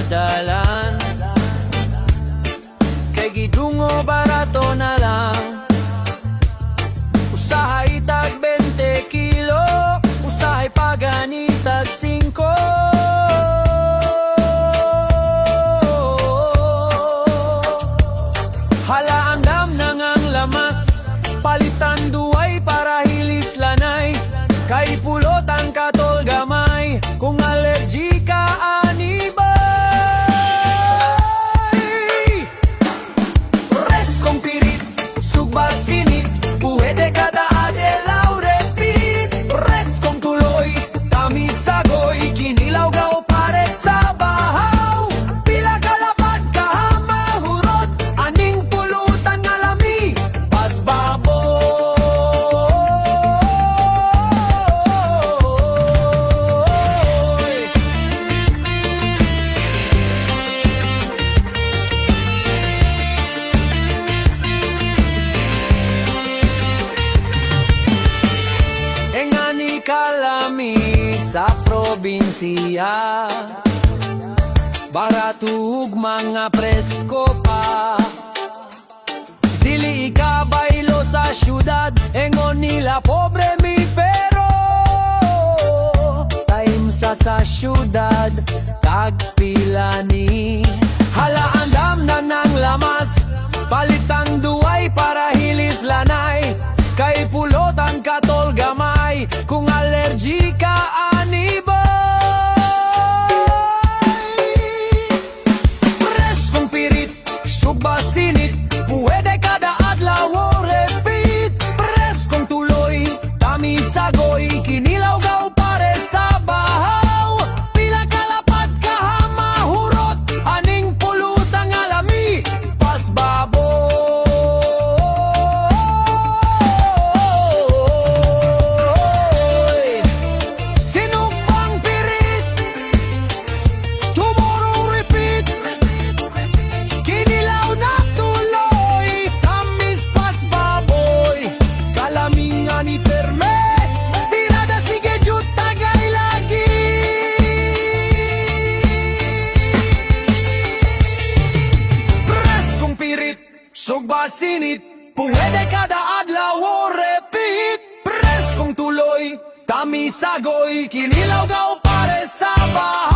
dalan, kay gidungo barato na lang. Usahay tag 20 kilo, usahay paganitag 5. Hala andam nang ang lamas, palitan duway para hilis lanay, kay pulot ang katol gamay, kung allergy ka ani ba? Res kong pirit, sugbag sinit, puwede kada adelaw repeat. Res kong tuloy, tamis sagoy, kinilaw gaw pare sa bahaw. Pila kalapad kahamahurot, aning pulutan nga lami, pas baboy. Engani kalami sa probinsya, baratug mga presko pa. Dili ikabaylo sa syudad, engon nila pobre mi pero. Time sa syudad, tagpila ni. Hala andam na nang lamas, palitang duway para hilis lanay, kay pulot ang katol gamay, kung allergy ka ani ba? Pres kong pirit, suba sinit, puwede kada adlaw o repeat. Pres kong tuloy, tamis sagoy, kinilaw gaw pare sa bahaw. Pila kalapad kahamahurot, aning pulutang alami, pas baboy. Sinubang pirit, tomorrow repeat. Kinilaw na tuloy, tamis pas baboy. Kalamingan ni perme, pirada sige jud tagay lagi. Pres kong pirit, sugba sinit, puwede kada adlaw o repeat. Pres kong tuloy, tamis sagoy, kinilaw gaw pare sa bahay.